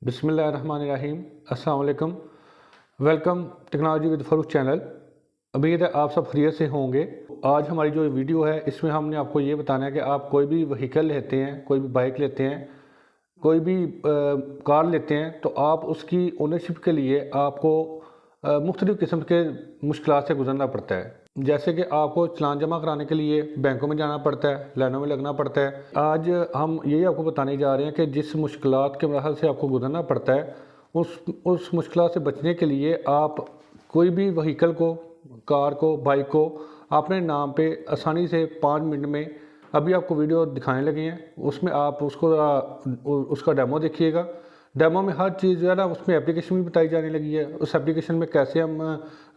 बिस्मिल्लाहिर्रहमानिर्रहीम। अस्सलाम वालेकुम। Welcome technology with Farooq channel. उम्मीद है आप सब खैरियत से होंगे। आज हमारी जो वीडियो है इसमें हमने आपको ये बताना है कि आप कोई भी व्हीकल लेते हैं, कोई भी बाइक लेते हैं, कोई भी कार लेते हैं, तो आप उसकी ओनरशिप के लिए आपको मुख्तलिफ़ किस्म के मुश्किलात से गुजरना पड़ता है। जैसे कि आपको चालान जमा कराने के लिए बैंकों में जाना पड़ता है, लाइनों में लगना पड़ता है। आज हम यही आपको बताने जा रहे हैं कि जिस मुश्किलात के मरहल से आपको गुजरना पड़ता है, उस मुश्किलात से बचने के लिए आप कोई भी व्हीकल को, कार को, बाइक को अपने नाम पे आसानी से 5 मिनट में, अभी आपको वीडियो दिखाने लगे हैं, उसमें आप उसका डेमो देखिएगा। डेमो में हर चीज़ जो है ना, उसमें एप्लीकेशन भी बताई जाने लगी है। उस एप्लीकेशन में कैसे हम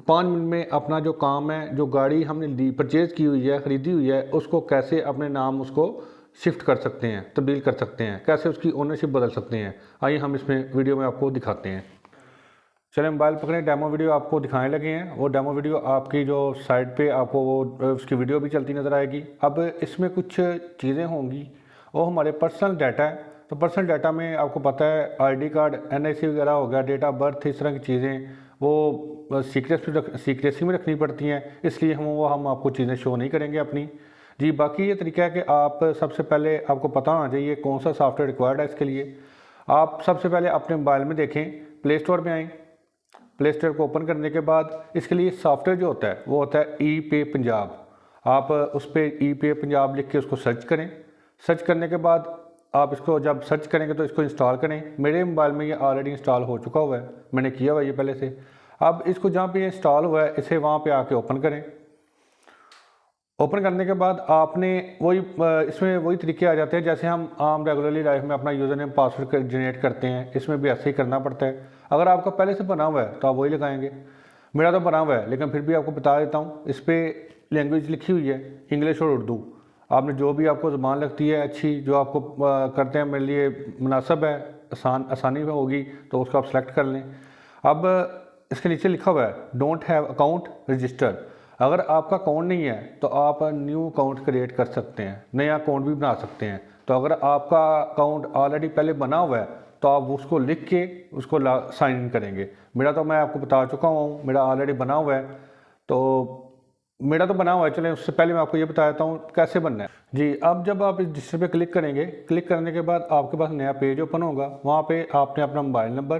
5 मिनट में अपना जो काम है, जो गाड़ी हमने परचेज़ की हुई है, ख़रीदी हुई है, उसको कैसे अपने नाम उसको शिफ्ट कर सकते हैं, तब्दील कर सकते हैं, कैसे उसकी ओनरशिप बदल सकते हैं। आइए हम इसमें वीडियो में आपको दिखाते हैं। चलें, मोबाइल पकड़ें, डेमो वीडियो आपको दिखाने लगे हैं। वो डेमो वीडियो आपकी जो साइड पे आपको वो उसकी वीडियो भी चलती नज़र आएगी। अब इसमें कुछ चीज़ें होंगी, वो हमारे पर्सनल डाटा है। तो पर्सनल डाटा में आपको पता है आईडी कार्ड, एनआईसी वगैरह हो गया, डेट ऑफ बर्थ, इस तरह की चीज़ें वो सीक्रेसी में रखनी पड़ती हैं, इसलिए हम आपको चीज़ें शो नहीं करेंगे अपनी। जी, बाकी ये तरीका है कि आप सबसे पहले आपको पता होना चाहिए कौन सा सॉफ्टवेयर रिक्वायर्ड है इसके लिए। आप सबसे पहले अपने मोबाइल में देखें, प्ले स्टोर में आएँ। प्ले स्टोर को ओपन करने के बाद इसके लिए सॉफ्टवेयर जो होता है वो होता है ई पे पंजाब। आप उस पर ई पे पंजाब लिख के उसको सर्च करें। सर्च करने के बाद आप इसको जब सर्च करेंगे तो इसको इंस्टॉल करें। मेरे मोबाइल में ये ऑलरेडी इंस्टॉल हो चुका हुआ है, मैंने किया हुआ है ये पहले से। अब इसको जहाँ पे इंस्टॉल हुआ है इसे वहाँ पे आके ओपन करें। ओपन करने के बाद आपने इसमें वही तरीके आ जाते हैं जैसे हम आम रेगुलरली लाइफ में अपना यूज़र नेम पासवर्ड जनरेट करते हैं, इसमें भी ऐसे ही करना पड़ता है। अगर आपका पहले से बना हुआ है तो आप वही लगाएंगे। मेरा तो बना हुआ है, लेकिन फिर भी आपको बता देता हूँ। इस पर लैंग्वेज लिखी हुई है, इंग्लिश और उर्दू। आपने जो भी आपको ज़बान लगती है अच्छी, जो आपको करते हैं मेरे लिए मुनासिब है, आसानी में होगी, तो उसको आप सेलेक्ट कर लें। अब इसके नीचे लिखा हुआ है डोंट हैव अकाउंट रजिस्टर्ड। अगर आपका अकाउंट नहीं है तो आप न्यू अकाउंट क्रिएट कर सकते हैं, नया अकाउंट भी बना सकते हैं। तो अगर आपका अकाउंट ऑलरेडी पहले बना हुआ है तो आप उसको लिख के उसको साइन इन करेंगे। मेरा तो मैं आपको बता चुका हूँ, मेरा ऑलरेडी बना हुआ है, तो मेरा तो बना हुआ है। चलें, उससे पहले मैं आपको ये बता देता हूँ कैसे बनना है। जी, अब जब आप इस रजिस्टर पे क्लिक करेंगे, क्लिक करने के बाद आपके पास नया पेज ओपन होगा। वहाँ पे आपने अपना मोबाइल नंबर,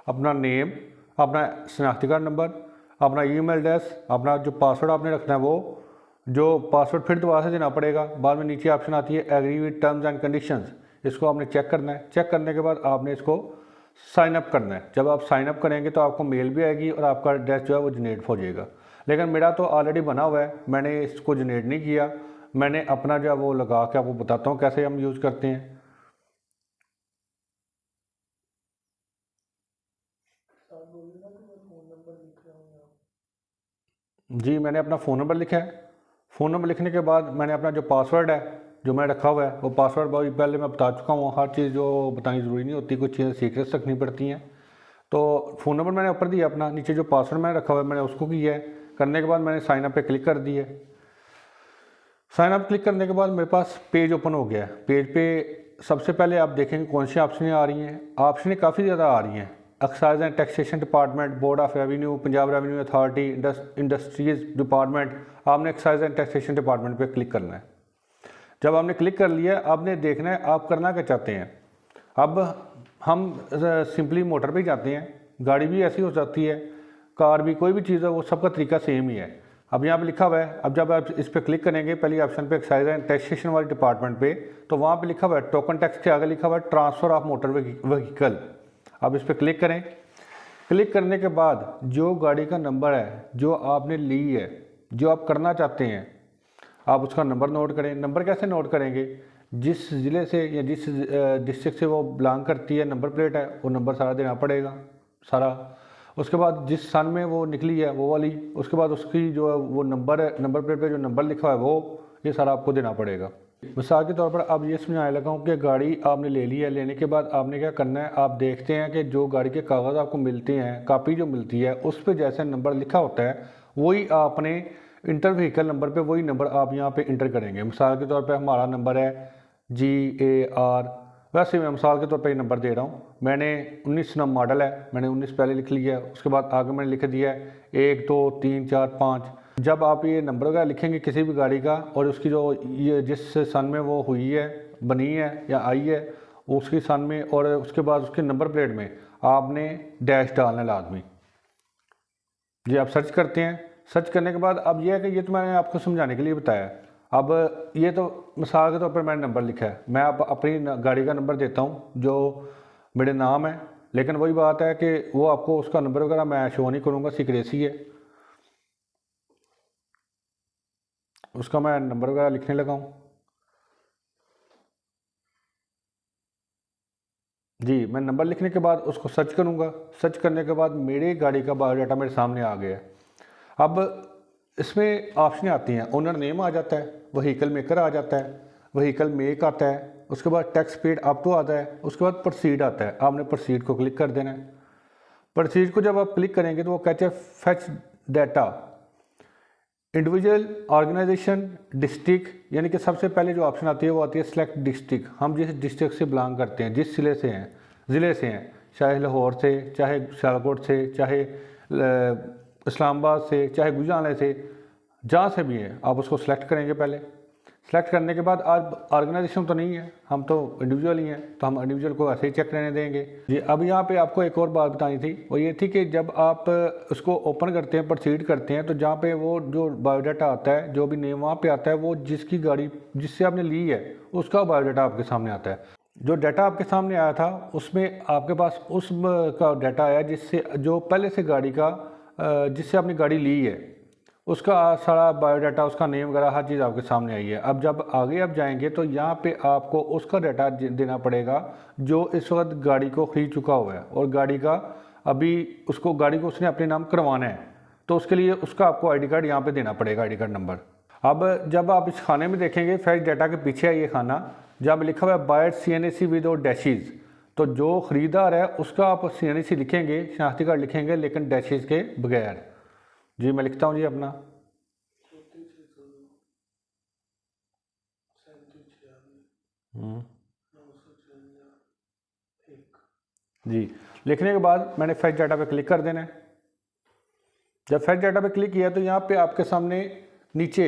अपना नेम, अपना शनाख्ती कार्ड नंबर, अपना ईमेल एड्रेस, अपना जो पासवर्ड आपने रखना है वो जो पासवर्ड फिर दोबारा से देना पड़ेगा। बाद में नीचे ऑप्शन आती है agree with terms and conditions, इसको आपने चेक करना है। चेक करने के बाद आपने इसको साइन अप करना है। जब आप साइन अप करेंगे तो आपको मेल भी आएगी और आपका एड्रेस जो है वो जनरेट हो जाएगा। लेकिन मेरा तो ऑलरेडी बना हुआ है, मैंने इसको जनरेट नहीं किया। मैंने अपना जो है वो लगा के आपको बताता हूँ कैसे हम यूज़ करते हैं। जी, मैंने अपना फ़ोन नंबर लिखा है। फ़ोन नंबर लिखने के बाद मैंने अपना जो पासवर्ड है जो मैं रखा हुआ है वो पासवर्ड बहुत पहले मैं बता चुका हूँ। हर चीज़ जो बतानी ज़रूरी नहीं होती, कुछ चीज़ें सीक्रेट रखनी पड़ती हैं। तो फ़ोन नंबर मैंने ऊपर दिया अपना, नीचे जो पासवर्ड मैंने रखा हुआ है मैंने उसको किया है। करने के बाद मैंने साइन अप पे क्लिक कर दिया। साइन अप क्लिक करने के बाद मेरे पास पेज ओपन हो गया है। पेज पे सबसे पहले आप देखेंगे कौन सी ऑप्शनें आ रही हैं। ऑप्शनें काफ़ी ज़्यादा आ रही हैं। Excise and taxation department, board of revenue, Punjab revenue authority, industries department. आपने एक्साइज एंड टैक्सेशन डिपार्टमेंट पे क्लिक करना है। जब आपने क्लिक कर लिया, आपने देखना है आप करना क्या चाहते हैं। अब हम सिंपली मोटर पे जाते हैं। गाड़ी भी ऐसी हो सकती है, कार भी, कोई भी चीज़ है, वो सबका तरीका सेम ही है। अब यहाँ पे लिखा हुआ है, अब जब आप इस पर क्लिक करेंगे पहली ऑप्शन पे एक्साइज एंड टैक्सेशन वाले डिपार्टमेंट पे, तो वहाँ पे लिखा हुआ है टोकन टैक्स के आगे लिखा हुआ है ट्रांसफ़र ऑफ मोटर व्हीकल। अब इस पर क्लिक करें। क्लिक करने के बाद जो गाड़ी का नंबर है जो आपने ली है, जो आप करना चाहते हैं, आप उसका नंबर नोट करें। नंबर कैसे नोट करेंगे? जिस ज़िले से या जिस डिस्ट्रिक्ट से वो बिलोंग करती है, नंबर प्लेट है, वो नंबर सारा देना पड़ेगा सारा। उसके बाद जिस सन में वो निकली है वो वाली, उसके बाद उसकी जो वो नंबर है, नंबर प्लेट पे जो नंबर लिखा हुआ है वो, ये सारा आपको देना पड़ेगा। मिसाल के तौर पर अब ये समझाने लगा हूँ कि गाड़ी आपने ले ली है। लेने के बाद आपने क्या करना है, आप देखते हैं कि जो गाड़ी के कागज़ आपको मिलते हैं, कापी जो मिलती है, उस पर जैसे नंबर लिखा होता है वही आपने इंटर व्हीकल नंबर पे वही नंबर आप यहाँ पे इंटर करेंगे। मिसाल के तौर पे हमारा नंबर है GAR, वैसे मैं मिसाल के तौर पे ये नंबर दे रहा हूँ। मैंने 19 नंबर मॉडल है, मैंने 19 पहले लिख लिया है, उसके बाद आगे मैंने लिख दिया है 1 2 3 4 5। जब आप ये नंबर वगैरह लिखेंगे किसी भी गाड़ी का और उसकी जो ये जिस सन में वो हुई है, बनी है या आई है, उसकी सन में और उसके बाद उसके नंबर प्लेट में आपने डैश डालना लाजमी। जी आप सर्च करते हैं, सर्च करने के बाद अब ये है कि ये तो मैंने आपको समझाने के लिए बताया। अब ये तो मिसाल के तौर पर मैंने नंबर लिखा है, मैं आप अपनी गाड़ी का नंबर देता हूँ जो मेरे नाम है, लेकिन वही बात है कि वो आपको उसका नंबर वगैरह मैं शो नहीं करूँगा, सीक्रेसी है। उसका मैं नंबर वगैरह लिखने लगा हूँ। जी मैं नंबर लिखने के बाद उसको सर्च करूँगा, सर्च करने के बाद मेरी गाड़ी का बायोडाटा मेरे सामने आ गया है। अब इसमें ऑप्शन आती हैं, ओनर नेम आ जाता है, वहीकल मेकर आ जाता है, वहीकल मेक आता है, उसके बाद टैक्स पेड अप टू आता है, उसके बाद प्रोसीड आता है। आपने प्रोसीड को क्लिक कर देना है। प्रोसीड को जब आप क्लिक करेंगे तो वो कहते हैं fetch data individual organisation district, यानी कि सबसे पहले जो ऑप्शन आती है वो आती है सेलेक्ट डिस्ट्रिक्ट। हम जिस डिस्ट्रिक्ट से बिलोंग करते हैं, जिस ज़िले से हैं, चाहे लाहौर से, चाहे सियालकोट से, चाहे इस्लामाबाद से, चाहे गुजरात से, जहाँ से भी है आप उसको सेलेक्ट करेंगे। पहले सेलेक्ट करने के बाद आज ऑर्गेनाइजेशन तो नहीं है, हम तो इंडिविजुअल ही हैं, तो हम इंडिविजुअल को ऐसे ही चेक रहने देंगे। जी अब यहाँ पे आपको एक और बात बतानी थी, वो ये थी कि जब आप उसको ओपन करते हैं, प्रोसीड करते हैं, तो जहाँ पे वो जो बायोडाटा आता है, जो भी नेम वहाँ पे आता है, वो जिसकी गाड़ी जिससे आपने ली है उसका बायोडाटा आपके सामने आता है। जो डाटा आपके सामने आया था उसमें आपके पास उस का डाटा आया जिससे जो पहले से गाड़ी का जिससे आपने गाड़ी ली है उसका सारा बायोडाटा, उसका नेम वगैरह हर चीज़ आपके सामने आई है। अब जब आगे आप जाएंगे तो यहाँ पे आपको उसका डाटा देना पड़ेगा जो इस वक्त गाड़ी को खरीद चुका हुआ है और गाड़ी का अभी उसको गाड़ी को उसने अपने नाम करवाना है, तो उसके लिए उसका आपको आईडी कार्ड यहाँ पे देना पड़ेगा, आईडी कार्ड नंबर। अब जब आप इस खाने में देखेंगे फैच डाटा के पीछे है ये खाना जहाँ लिखा हुआ है बायर CNAC विद और डैशेज, तो जो ख़रीदार है उसका आप CNAC लिखेंगे, शनाख्ती कार्ड लिखेंगे, लेकिन डैशेज के बगैर। जी मैं लिखता हूँ जी अपना जी। लिखने के बाद मैंने फैच डाटा पे क्लिक कर देना है। जब फैच डाटा पे क्लिक किया तो यहाँ पे आपके सामने नीचे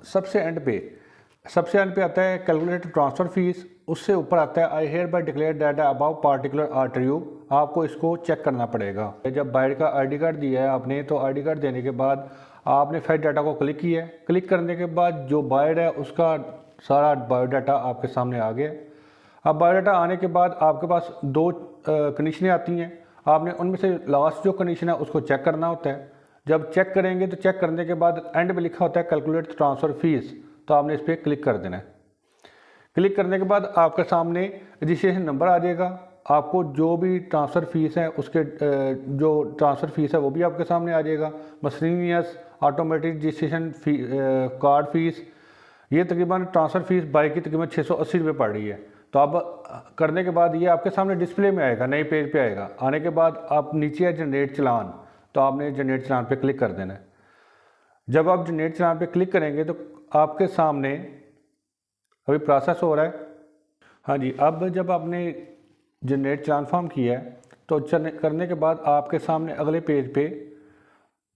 सबसे एंड पे आता है कैलकुलेट ट्रांसफ़र फीस, उससे ऊपर आता है I hereby declare data about particular RTU. आपको इसको चेक करना पड़ेगा। जब बायर का आईडी कार्ड दिया है आपने, तो आईडी कार्ड देने के बाद आपने फैच डाटा को क्लिक किया है। क्लिक करने के बाद जो बायर है उसका सारा बायोडाटा आपके सामने आ गया। अब बायोडाटा आने के बाद आपके पास दो कंडीशनें आती हैं, आपने उनमें से लास्ट जो कंडीशन है उसको चेक करना होता है। जब चेक करेंगे तो चेक करने के बाद एंड में लिखा होता है कैलकुलेट ट्रांसफ़र फीस, तो आपने इस पर क्लिक कर देना है। क्लिक करने के बाद आपके सामने रजिस्ट्रेशन नंबर आ जाएगा, आपको जो भी ट्रांसफ़र फ़ीस है उसके जो ट्रांसफ़र फ़ीस है वो भी आपके सामने आ जाएगा। मसलिनियस ऑटोमेटिक रजिस्ट्रेशन कार्ड फ़ीस, ये तकरीबन ट्रांसफ़र फ़ीस बाइक की तकरीबन 680 रुपये पड़ रही है। तो अब करने के बाद ये आपके सामने डिस्प्ले में आएगा, नए पेज पे आएगा। आने के बाद आप नीचे है जनरेट चलान, तो आपने जनरेट चलान पे क्लिक कर देना है। जब आप जनरेट चलान पे क्लिक करेंगे तो आपके सामने अभी प्रोसेस हो रहा है। हाँ जी, अब जब आपने जनरेट चलान फॉर्म किया है तो करने के बाद आपके सामने अगले पेज पे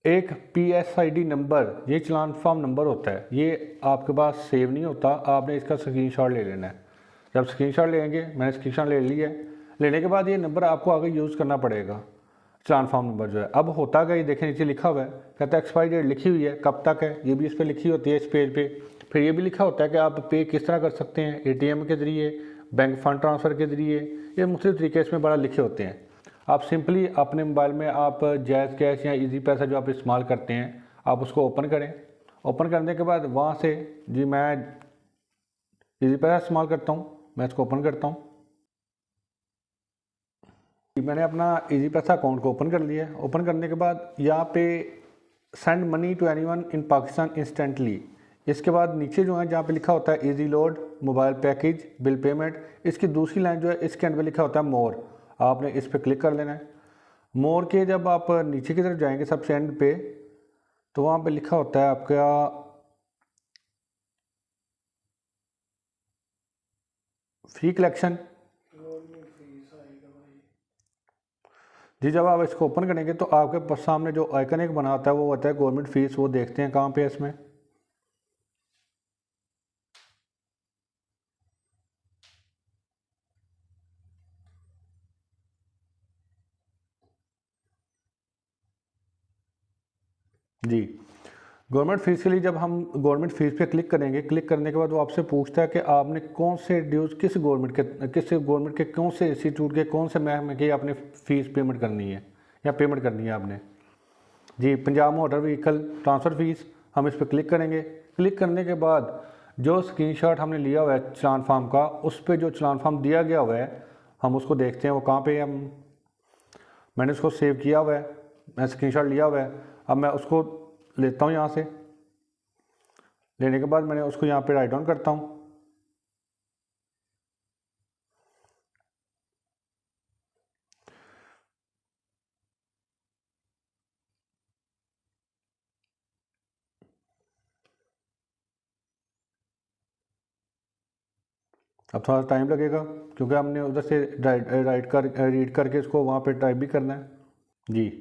एक PSID नंबर, ये चलान फॉर्म नंबर होता है, ये आपके पास सेव नहीं होता, आपने इसका स्क्रीनशॉट ले लेना है। जब स्क्रीनशॉट लेंगे, मैंने स्क्रीनशॉट ले लिया है, लेने के बाद ये नंबर आपको आगे यूज़ करना पड़ेगा। चलान फॉर्म नंबर जो है अब होता क्या, ये देखें नीचे लिखा हुआ है, कहता है एक्सपायरी डेट लिखी हुई है, कब तक है ये भी इस पर लिखी होती है इस पेज पे। फिर ये भी लिखा होता है कि आप पे किस तरह कर सकते हैं, ATM के ज़रिए, बैंक फ़ंड ट्रांसफ़र के ज़रिए, ये मुख्तलिफ तरीके इसमें बड़ा लिखे होते हैं। आप सिंपली अपने मोबाइल में आप जैज़ कैश या ईजी पैसा जो आप इस्तेमाल करते हैं आप उसको ओपन करें। ओपन करने के बाद वहाँ से जी मैं ईजी पैसा इस्तेमाल करता हूँ, मैं इसको ओपन करता हूँ। मैंने अपना ईजी पैसा अकाउंट को ओपन कर लिया है। ओपन करने के बाद यहाँ पे send money to anyone in Pakistan instantly, इसके बाद नीचे जो है जहाँ पे लिखा होता है easy load, mobile package, bill payment, इसकी दूसरी लाइन जो है इसके अंदर लिखा होता है मोर, आपने इस पर क्लिक कर लेना है। मोर के जब आप नीचे की तरफ जाएंगे सबसे एंड पे, तो वहाँ पे लिखा होता है आपका फी कलेक्शन। जी, जब आप इसको ओपन करेंगे तो आपके सामने जो आइकन एक बना होता है वो होता है गवर्नमेंट फ़ीस। वो देखते हैं कहाँ पे है इसमें। जी, गवर्नमेंट फ़ीस के लिए जब हम गवर्नमेंट फ़ीस पे क्लिक करेंगे, क्लिक करने के बाद वो आपसे पूछता है कि आपने कौन से ड्यूज़ किस गवर्नमेंट के कौन से इंस्टीट्यूट के कौन से महकमे की आपने फ़ीस पेमेंट करनी है या पेमेंट करनी है आपने। जी, Punjab motor vehicle transfer fees, हम इस पर क्लिक करेंगे। क्लिक करने के बाद जो स्क्रीनशॉट हमने लिया हुआ है चालान फार्म का, उस पे जो चालान फार्म दिया गया हुआ है हम उसको देखते हैं वो कहाँ पे है। मैंने उसको सेव किया हुआ है, मैं स्क्रीनशॉट लिया हुआ है। अब मैं उसको लेता हूँ यहाँ से। लेने के बाद मैंने उसको यहाँ पे राइट डाउन करता हूँ। अब थोड़ा टाइम लगेगा क्योंकि हमने उधर से रीड करके इसको वहाँ पे टाइप भी करना है। जी,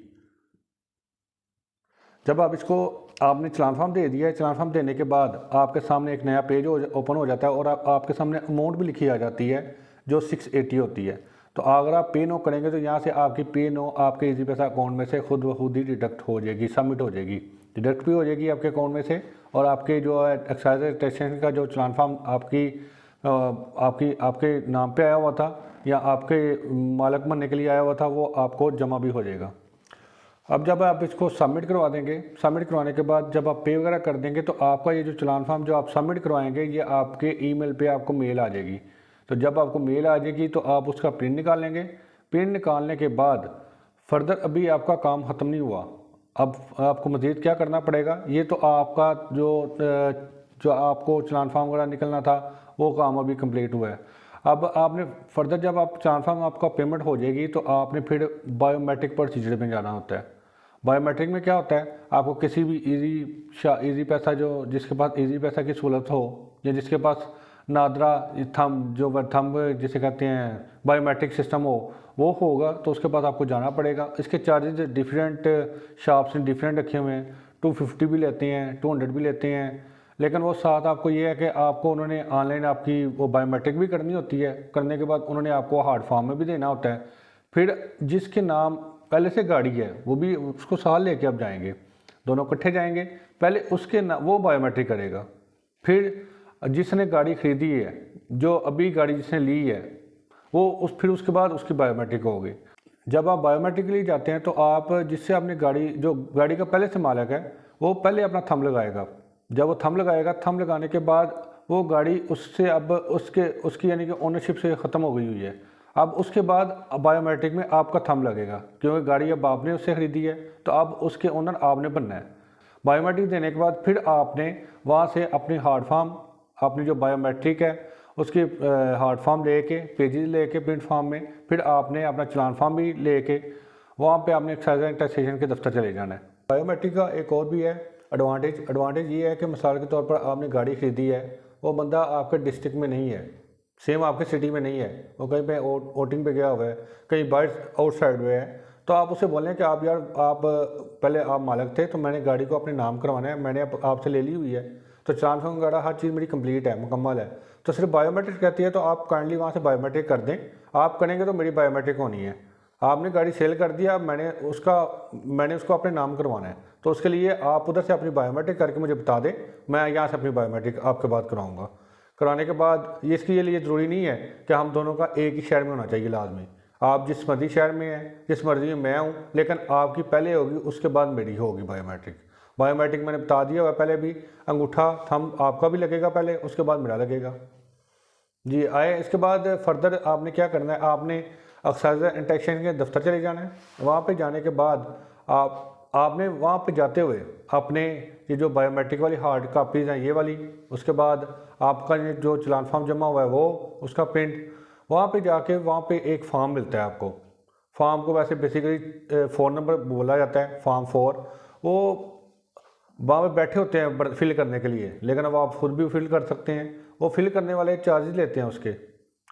जब आप इसको आपने चालान फार्म दे दिया है, चालान फार्म देने के बाद आपके सामने एक नया पेज ओपन हो जाता है और आपके सामने अमाउंट भी लिखी आ जाती है जो 680 होती है। तो अगर आप पे नो करेंगे तो यहाँ से आपकी पे नो आपके इजी पैसा अकाउंट में से खुद ब खुद ही डिडक्ट हो जाएगी, सबमिट हो जाएगी, डिडक्ट भी हो जाएगी आपके अकाउंट में से। और आपके जो है एक्साइज टैक्सेशन का जो चालान फार्म आपके नाम पे आया हुआ था या आपके मालक बनने के लिए आया हुआ था वो आपको जमा भी हो जाएगा। अब जब आप इसको सबमिट करवा देंगे, सबमिट करवाने के बाद जब आप पे वगैरह कर देंगे तो आपका ये जो चालान फार्म जो आप सबमिट करवाएंगे ये आपके ईमेल पे आपको मेल आ जाएगी। तो जब आपको मेल आ जाएगी तो आप उसका प्रिंट निकाल लेंगे। प्रिंट निकालने के बाद फर्दर अभी आपका काम ख़त्म नहीं हुआ। अब आपको मज़ीद क्या करना पड़ेगा, ये तो आपका जो आपको चालान फार्म वगैरह निकलना था वो काम अभी कंप्लीट हुआ है। अब आपने फर्दर जब आप चालान फार्म आपका पेमेंट हो जाएगी तो आपने फिर बायोमेट्रिक प्रोसीजर में जाना होता है। बायोमेट्रिक में क्या होता है, आपको किसी भी इजी पैसा जिसके पास इजी पैसा की सहूलत हो या जिसके पास नादरा थंब जिसे कहते हैं बायोमेट्रिक सिस्टम हो वो होगा तो उसके पास आपको जाना पड़ेगा। इसके चार्जेस डिफरेंट शॉप्स ने डिफरेंट रखे हुए हैं, 250 भी लेते हैं, 200 भी लेते हैं। लेकिन वो साथ आपको ये है कि आपको उन्होंने ऑनलाइन आपकी वो बायोमेट्रिक भी करनी होती है। करने के बाद उन्होंने आपको हार्ड फॉर्म में भी देना होता है। फिर जिसके नाम पहले से गाड़ी है वो भी उसको साथ लेके आप जाएंगे, दोनों इकट्ठे जाएंगे। पहले उसके ना वो बायोमेट्रिक करेगा, फिर जिसने गाड़ी खरीदी है, जो अभी गाड़ी जिसने ली है वो फिर उसके बाद उसकी बायोमेट्रिक होगी। जब आप बायोमेट्रिक के लिए जाते हैं तो आप जिससे आपने जो गाड़ी का पहले से मालिक है वो पहले अपना थंब लगाएगा। जब वो थंब लगाएगा, थंब लगाने के बाद वो गाड़ी उससे अब उसकी यानी कि ओनरशिप से ख़त्म हो गई हुई है। अब उसके बाद बायोमेट्रिक में आपका थंब लगेगा क्योंकि गाड़ी अब आपने उससे ख़रीदी है तो अब उसके ओनर आपने बनना है। बायोमेट्रिक देने के बाद फिर आपने वहाँ से अपनी हार्ड फॉर्म, अपनी जो बायोमेट्रिक है उसकी हार्ड फॉर्म लेके पेजेस लेके प्रिंट फॉर्म में, फिर आपने अपना चालान फॉर्म भी लेके वहाँ पे आपने एक्साइज एंड टैक्सेशन के दफ्तर चले जाना है। बायोमेट्रिक का एक और भी है एडवांटेज ये है कि मिसाल के तौर पर आपने गाड़ी ख़रीदी है, वो बंदा आपके डिस्ट्रिक्ट में नहीं है, सेम आपके सिटी में नहीं है, वो कहीं पे वोटिंग पे गया हुआ है, कहीं बाहर आउटसाइड में है। तो आप उसे बोलें कि आप पहले आप मालिक थे तो मैंने गाड़ी को अपने नाम करवाना है, मैंने आपसे ले ली हुई है, तो चालान फार्म वगैरह हर चीज़ मेरी कंप्लीट है, मुकम्मल है। तो सिर्फ बायोमेट्रिक कहती है तो आप काइंडली वहाँ से बायोमेट्रिक कर दें। आप करेंगे तो मेरी बायोमेट्रिक होनी है। आपने गाड़ी सेल कर दिया, मैंने उसको अपने नाम करवाना है, तो उसके लिए आप उधर से अपनी बायोमेट्रिक करके मुझे बता दें, मैं यहाँ से अपनी बायोमेट्रिक आपके बाद कराऊँगा। कराने के बाद इसके लिए ज़रूरी नहीं है कि हम दोनों का एक ही शहर में होना चाहिए लाजमी। आप जिस मर्जी शहर में हैं, जिस मर्जी में मैं हूँ, लेकिन आपकी पहले होगी उसके बाद मेरी होगी बायोमेट्रिक मैंने बता दिया हुआ पहले भी। अंगूठा थंब आपका भी लगेगा पहले, उसके बाद मेरा लगेगा। जी आए, इसके बाद फर्दर आपने क्या करना है, आपने एक्साइज एंड टैक्सेशन के दफ्तर चले जाना है। वहाँ पे जाने के बाद आपने वहाँ पे जाते हुए अपने ये जो बायोमेट्रिक वाली हार्ड कापीज़ हैं ये वाली, उसके बाद आपका जो चालान फॉर्म जमा हुआ है वो उसका प्रिंट, वहाँ पे जाके वहाँ पे एक फॉर्म मिलता है आपको। फॉर्म को वैसे बेसिकली 4 नंबर बोला जाता है, फॉर्म 4। वो वहाँ पे बैठे होते हैं फिल करने के लिए, लेकिन अब आप खुद भी फिल कर सकते हैं। वो फिल करने वाले चार्जेस लेते हैं उसके,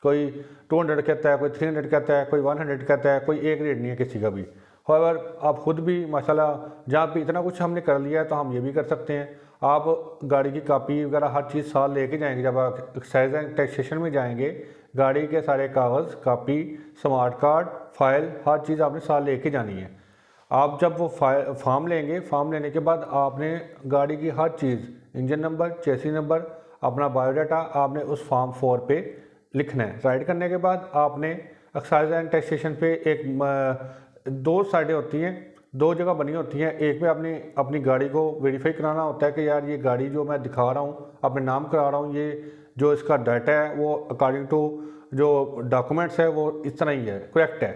कोई 200 कहता है, कोई 300 कहता है, कोई 100 कहता है, कोई एक रेट नहीं है किसी का भी। हाउएवर आप खुद भी माशाल्लाह जहाँ पे इतना कुछ हमने कर लिया है तो हम ये भी कर सकते हैं। आप गाड़ी की कापी वगैरह हर चीज़ साथ लेके जाएंगे। जब आप एक्साइज एंड टैक्सेशन में जाएंगे, गाड़ी के सारे कागज़, कापी, स्मार्ट कार्ड, फाइल, हर चीज़ आपने साथ लेके जानी है। आप जब वो फॉर्म लेंगे, फॉर्म लेने के बाद आपने गाड़ी की हर चीज़, इंजन नंबर, चेसी नंबर, अपना बायोडाटा आपने उस फॉर्म 4 पे लिखना है। राइट करने के बाद आपने एक्साइज एंड टैक्सेशन पे एक 2 साइडें होती हैं, 2 जगह बनी होती हैं। एक में आपने अपनी गाड़ी को वेरीफाई कराना होता है कि यार ये गाड़ी जो मैं दिखा रहा हूँ, अपने नाम करा रहा हूँ, ये जो इसका डाटा है वो अकॉर्डिंग टू जो डॉक्यूमेंट्स है वो इस तरह ही है, करेक्ट है।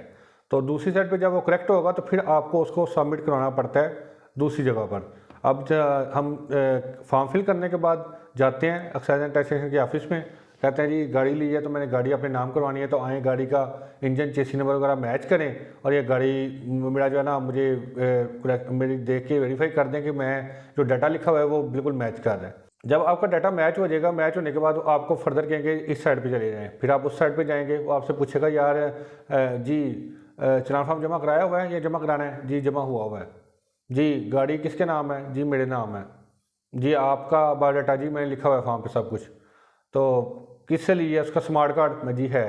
तो दूसरी साइड पे जब वो करेक्ट होगा तो फिर आपको उसको सबमिट कराना पड़ता है दूसरी जगह पर। अब हम फॉर्म फिल करने के बाद जाते हैं एक्साइज एंड टैक्सेशन के ऑफिस में, कहते हैं जी गाड़ी ली है तो मैंने गाड़ी अपने नाम करवानी है, तो आए गाड़ी का इंजन चेसी नंबर वगैरह मैच करें और ये गाड़ी मेरा जो है ना मुझे मेरी देख के वेरीफाई कर दें कि मैं जो डाटा लिखा हुआ है वो बिल्कुल मैच कर रहा है। जब आपका डाटा मैच हो जाएगा, मैच होने के बाद आपको फर्दर कहेंगे इस साइड पे चले जाएँ। फिर आप उस साइड पे जाएंगे, वो आपसे पूछेगा यार जी चलान फॉर्म जमा कराया हुआ है या जमा कराना है? जी जमा हुआ है। जी गाड़ी किसके नाम है? जी मेरे नाम है। जी आपका बायोडाटा? जी मैंने लिखा हुआ है फॉर्म पे सब कुछ। तो किससे ली है? उसका स्मार्ट कार्ड में? जी है।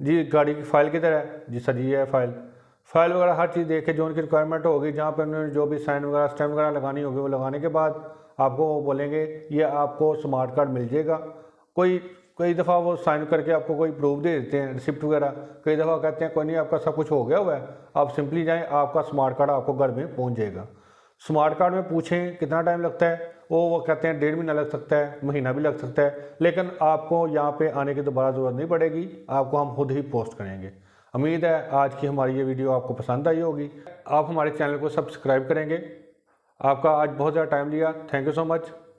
जी गाड़ी की फ़ाइल किधर है? जी सर जी है फ़ाइल वगैरह हर चीज़ देखे जो उनकी रिक्वायरमेंट होगी, जहाँ पर उन्होंने जो भी साइन वगैरह स्टैम्प वगैरह लगानी होगी वो लगाने के बाद आपको वो बोलेंगे ये आपको स्मार्ट कार्ड मिल जाएगा। कई दफ़ा वो साइन करके आपको कोई प्रूफ दे देते हैं, रिसिप्ट वगैरह। कई दफ़ा कहते हैं कोई नहीं आपका सब कुछ हो गया हुआ है, आप सिंपली जाएँ, आपका स्मार्ट कार्ड आपको घर में पहुँच जाएगा। स्मार्ट कार्ड में पूछें कितना टाइम लगता है, वो कहते हैं 1.5 महीना लग सकता है, महीना भी लग सकता है, लेकिन आपको यहाँ पे आने की दोबारा ज़रूरत नहीं पड़ेगी, आपको हम खुद ही पोस्ट करेंगे। उम्मीद है आज की हमारी ये वीडियो आपको पसंद आई होगी। आप हमारे चैनल को सब्सक्राइब करेंगे। आपका आज बहुत ज़्यादा टाइम लिया, थैंक यू सो मच।